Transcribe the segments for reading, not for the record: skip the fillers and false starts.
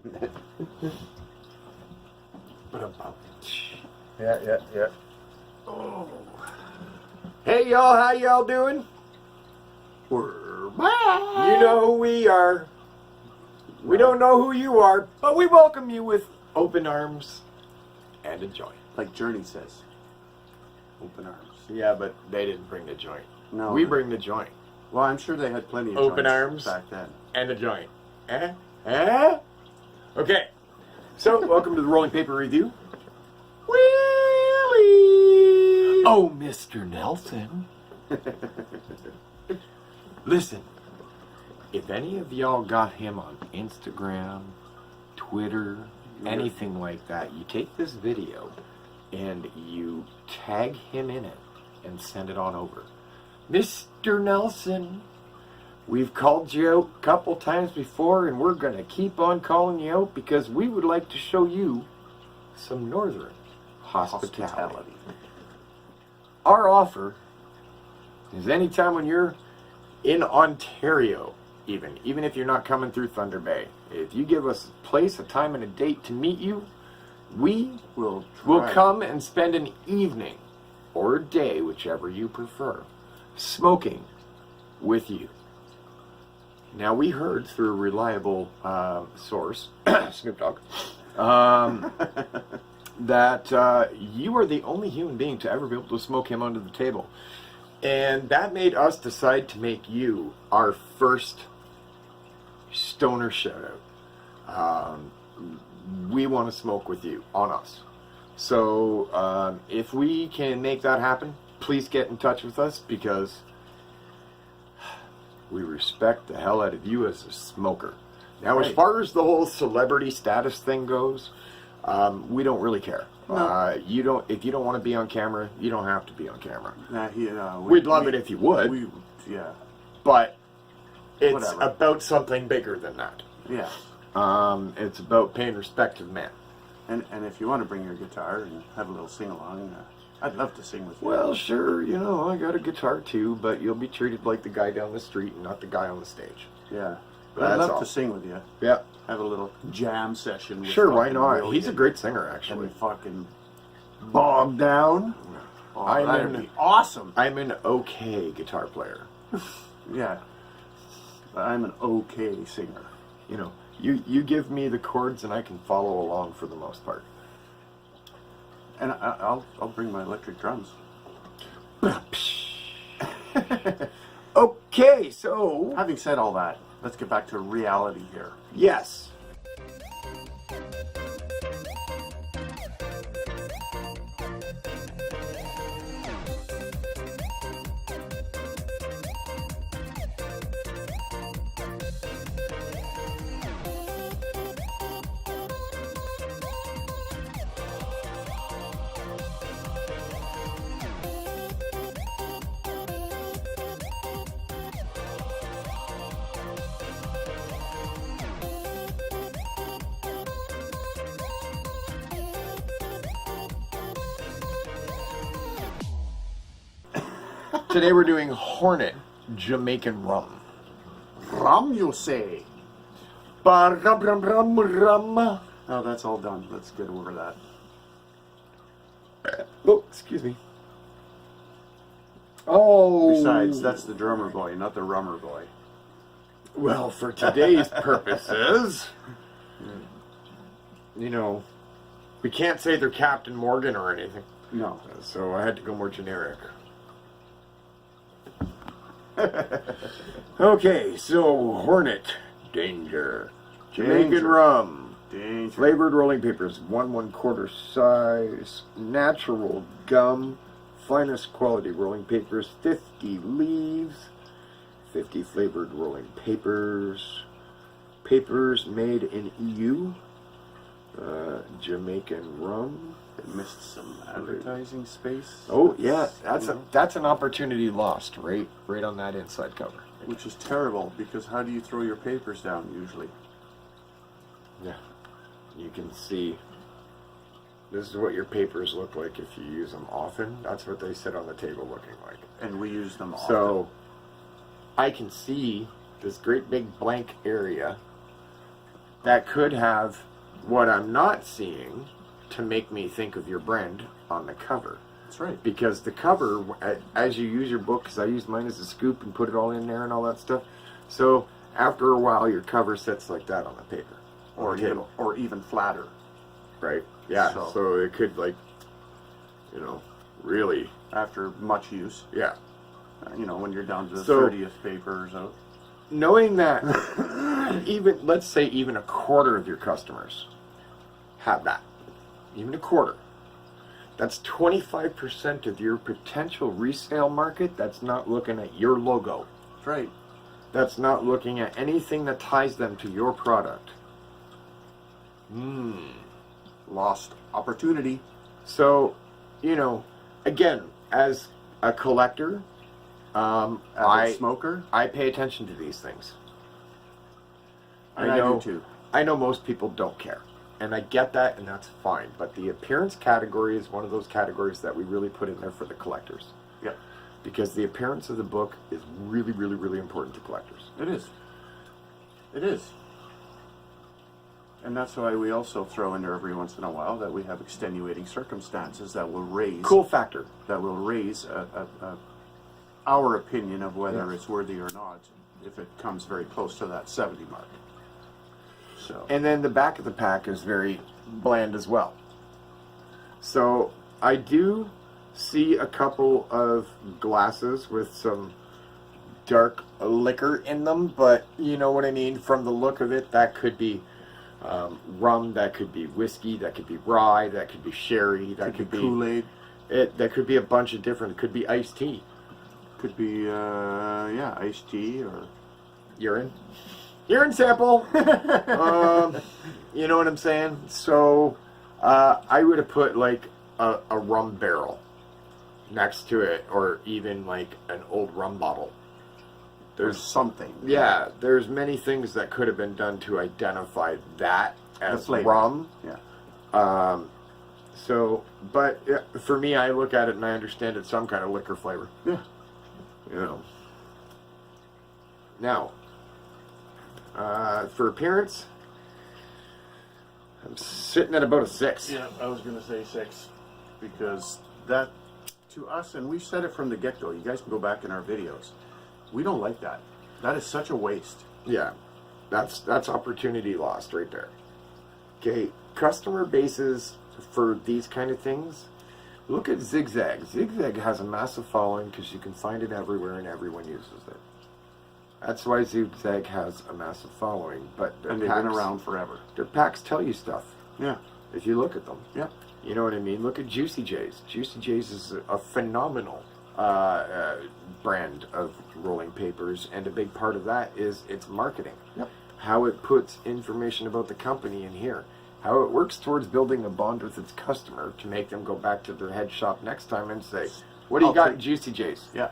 Yeah. Oh. Hey y'all, how y'all doing? We're back. You know who we are. We don't know who you are, but we welcome you with open arms and a joint. Like Journey says, open arms. Yeah, but they didn't bring the joint. No, we bring the joint. Well, I'm sure they had plenty of Open joints arms back then. and a joint. Okay, so welcome to the Rolling Paper Review. Willie! Oh, Mr. Nelson. Listen, if any of y'all got him on Instagram, Twitter, anything like that, you take this video and you tag him in it and send it on over. Mr. Nelson, we've called you out a couple times before and we're going to keep on calling you out because we would like to show you some northern hospitality. Our offer is anytime when you're in Ontario, even if you're not coming through Thunder Bay, if you give us a place, a time, and a date to meet you, we will come and spend an evening or a day, whichever you prefer, smoking with you. Now, we heard through a reliable source, Snoop Dogg, that you are the only human being to ever be able to smoke him under the table. And that made us decide to make you our first stoner shout out. We want to smoke with you on us. So if we can make that happen, please get in touch with us because we respect the hell out of you as a smoker. Now, as far as the whole celebrity status thing goes, we don't really care. No. If you don't want to be on camera, you don't have to be on camera. We'd love it if you would. Yeah. But it's Whatever. about something bigger than that. Yeah. It's about paying respect to the man. And if you want to bring your guitar and have a little sing along, I'd love to sing with you. Well, sure, I got a guitar too, but you'll be treated like the guy down the street and not the guy on the stage. Yeah. But That's I'd love all. to sing with you. Yeah. Have a little jam session. With Sure, why fucking not? Willie He's a great singer, actually. And fucking bog down. Oh, that'd be awesome. I'm an okay guitar player. Yeah. I'm an okay singer. You give me the chords and I can follow along for the most part. And I'll bring my electric drums. Okay, so Having said all that, let's get back to reality here. yes. Today we're doing Hornet Jamaican rum. Rum, you say? Rum. Oh, that's all done. Let's get over that. Oh, excuse me. Oh. Besides, that's the drummer boy, not the rummer boy. Well, for today's purposes, we can't say they're Captain Morgan or anything. No. So I had to go more generic. Okay, so Hornet, danger. Jamaican Danger. rum. Danger. Flavored rolling papers, 1/4 size, natural gum, finest quality rolling papers, 50 leaves, 50 flavored rolling papers, papers made in EU, Jamaican rum. Missed some advertising space. Oh yeah, that's an opportunity lost, right on that inside cover. Which is terrible, because how do you throw your papers down usually? Yeah, you can see. This is what your papers look like if you use them often. That's what they sit on the table looking like. And we use them often. So I can see this great big blank area that could have what I'm not seeing to make me think of your brand on the cover. That's right. Because the cover, as you use your book, because I use mine as a scoop and put it all in there and all that stuff, so after a while your cover sits like that on the paper. Or even flatter. Right? Yeah, so it could, like, really... After much use. Yeah. When you're down to the 30th paper or so. Knowing that, let's say even a quarter of your customers have that. Even a quarter. That's 25% of your potential resale market that's not looking at your logo. That's right. That's not looking at anything that ties them to your product. Lost opportunity. So, again, as a collector, smoker, I pay attention to these things. And I do too. I know most people don't care. And I get that, and that's fine. But the appearance category is one of those categories that we really put in there for the collectors. Yep. Because the appearance of the book is really, really, really important to collectors. It is. It is. And that's why we also throw in there every once in a while that we have extenuating circumstances that will raise... Cool factor. That will raise our opinion of whether it's worthy or not, if it comes very close to that 70 mark. So. And then the back of the pack is very bland as well. So I do see a couple of glasses with some dark liquor in them, but you know what I mean? From the look of it, that could be rum, that could be whiskey, that could be rye, that could be sherry, that could be Kool-Aid. That could be a bunch of different. It could be iced tea. Could be iced tea or urine sample. You know what I'm saying? So I would have put like a rum barrel next to it, or even like an old rum bottle. There's something. Yeah, there's many things that could have been done to identify that as rum. Yeah. So, but for me, I look at it and I understand it's some kind of liquor flavor. Yeah. Now, for appearance, I'm sitting at about a 6. Yeah, I was going to say 6. Because that, to us, and we've said it from the get-go, you guys can go back in our videos, we don't like that. That is such a waste. Yeah, that's opportunity lost right there. Okay, customer bases for these kind of things, look at Zigzag. Zigzag has a massive following because you can find it everywhere and everyone uses it. That's why Zigzag has a massive following. And they've been around forever. Their packs tell you stuff. Yeah. If you look at them. Yeah. You know what I mean? Look at Juicy J's. Juicy J's is a phenomenal brand of rolling papers, and a big part of that is its marketing. Yep. How it puts information about the company in here. How it works towards building a bond with its customer to make them go back to their head shop next time and say, what do you got at Juicy J's? Yeah.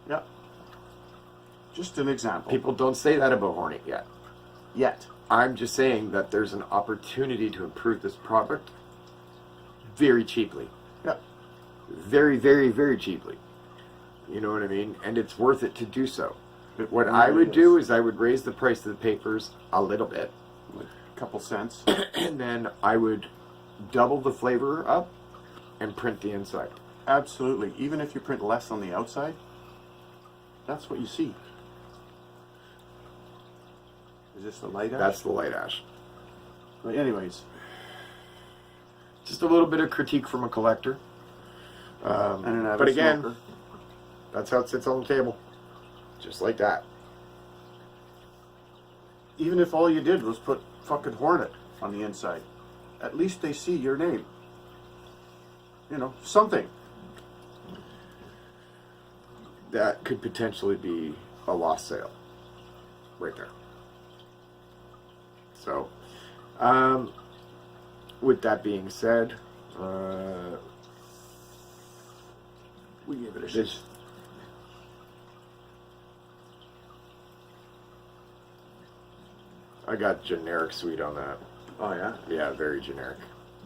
Yeah. Just an example. People don't say that about Hornet yet. Yet. I'm just saying that there's an opportunity to improve this product very cheaply. Yeah. Very, very, very cheaply. You know what I mean? And it's worth it to do so. What really I would do is I would raise the price of the papers a little bit. Like a couple cents. And then I would double the flavor up and print the inside. Absolutely. Even if you print less on the outside, that's what you see. Is this the light ash? That's the light ash. But anyways. Just a little bit of critique from a collector. And an avid but again, smoker. That's how it sits on the table. Just like that. Even if all you did was put fucking Hornet on the inside, at least they see your name. You know, something. That could potentially be a lost sale. Right there. So, with that being said, we give it a shot. I got generic sweet on that. Oh yeah? Yeah, very generic.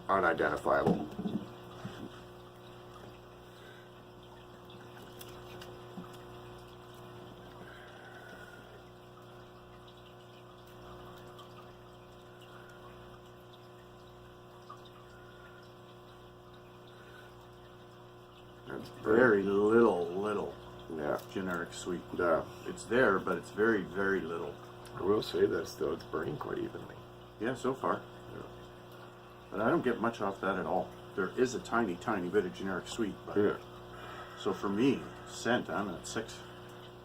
Unidentifiable. It's Very little Yeah. generic sweet. Yeah. It's there, but it's very, very little. I will say this though, it's burning quite evenly. Yeah, so far. Yeah. But I don't get much off that at all. There is a tiny bit of generic sweet. But Yeah. So for me, scent, I'm at 6.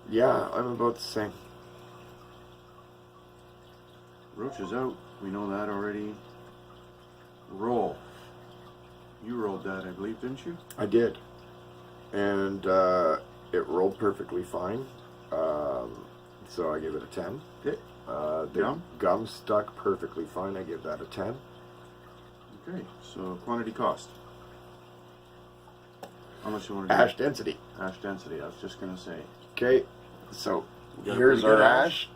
Yeah, I'm about the same. Roach is out. We know that already. Roll. You rolled that, I believe, didn't you? I did. And it rolled perfectly fine. So I give it a 10. Okay. The gum stuck perfectly fine. I give that a 10. Okay, so quantity cost. How much you want to do? Ash density. Ash density, I was just going to say. Okay, so We got a here's pretty our good ash.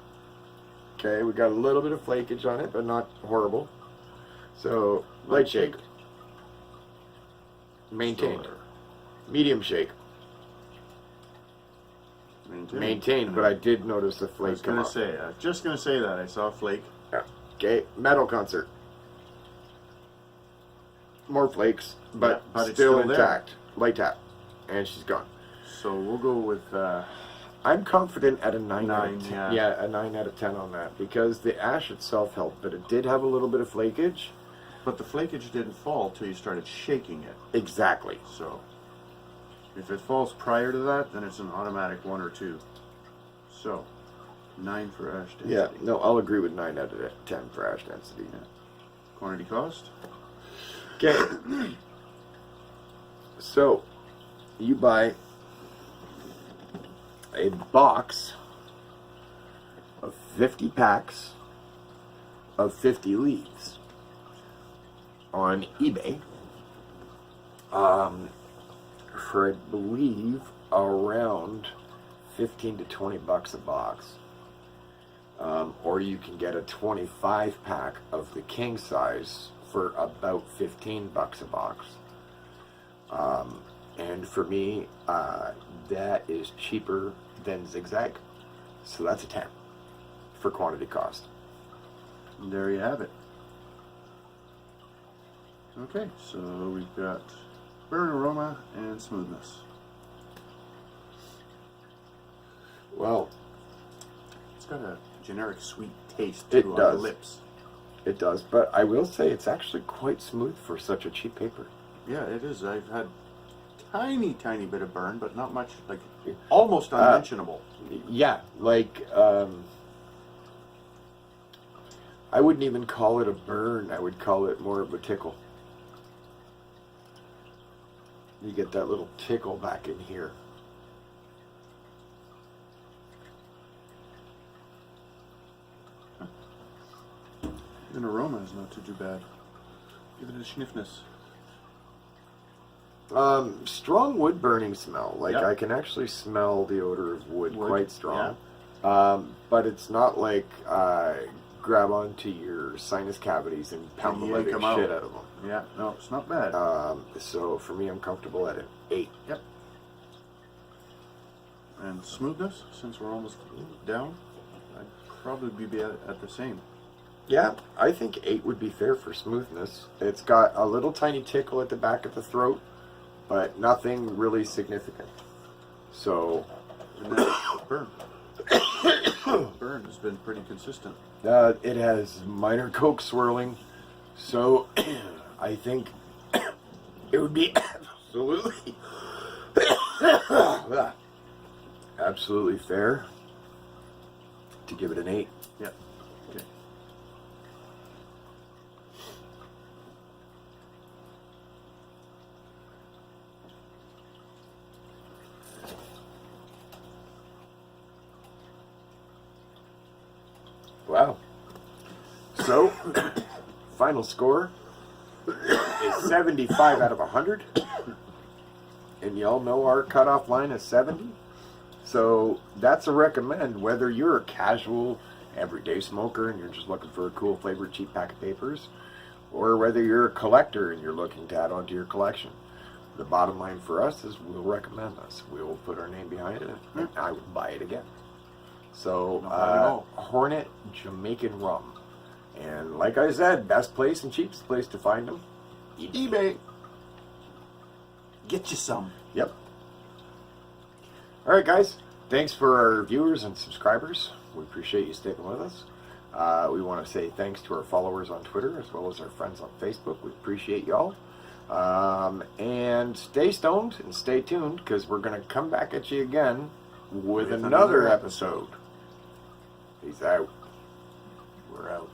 Okay, we got a little bit of flakage on it, but not horrible. So, light shake. Maintained. So, Medium shake. Maintained, but I did notice a I flake was come going to off. say, I was just going to say that. I saw a flake. Yeah. Okay, metal concert. More flakes, but, Yeah, but it's still still there. intact. Light tap. And she's gone. So we'll go with I'm confident at a 9 out of 10. yeah. Yeah, a 9 out of 10 on that. Because the ash itself helped, but it did have a little bit of flakage. but the flakage didn't fall till you started shaking it. Exactly. So if it falls prior to that, then it's an automatic 1 or 2. So 9 for ash density. Yeah, no, I'll agree with 9 out of 10 for ash density. Yeah. Quantity cost? Okay. So, you buy a box of 50 packs of 50 leaves on eBay for, I believe, around 15 to 20 bucks a box. Or you can get a 25 pack of the king size for about 15 bucks a box. And for me, that is cheaper than Zigzag. So that's a 10 for quantity cost. And there you have it. Okay, so we've got burn aroma and smoothness. Well, It's got a generic sweet taste It to does. our lips. it does, but I will say it's actually quite smooth for such a cheap paper. Yeah, it is. I've had tiny bit of burn, but not much, like almost unmentionable. Yeah, like, I wouldn't even call it a burn, I would call it more of a tickle. You get that little tickle back in here. And aroma is not too bad. Give it a sniffness. Strong wood burning smell. Like, Yep. I can actually smell the odor of wood, Wood, quite strong. But it's not like grab onto your sinus cavities and pound the yank living 'em shit out. out of them. Yeah, no, it's not bad. So for me, I'm comfortable at an 8. Yep. And smoothness, since we're almost down, I'd probably be at the same. Yeah, I think 8 would be fair for smoothness. It's got a little tiny tickle at the back of the throat, but nothing really significant. So, And then burn. Burn has been pretty consistent. it has minor coke swirling, so I think it would be absolutely, absolutely fair to give it an 8. Yep. Okay. Wow. So, final score is 75 out of 100. And y'all know our cutoff line is 70. So, that's a recommend whether you're a casual, everyday smoker and you're just looking for a cool flavored cheap pack of papers, or whether you're a collector and you're looking to add onto your collection. The bottom line for us is we'll recommend this. We'll put our name behind it and I would buy it again. So, No problem at all. Hornet Jamaican rum. And like I said, best place and cheapest place to find them, eBay. Get you some. Yep. All right, guys. Thanks for our viewers and subscribers. We appreciate you sticking with us. We want to say thanks to our followers on Twitter as well as our friends on Facebook. We appreciate y'all. And stay stoned and stay tuned because we're going to come back at you again with another episode. Peace out. We're out.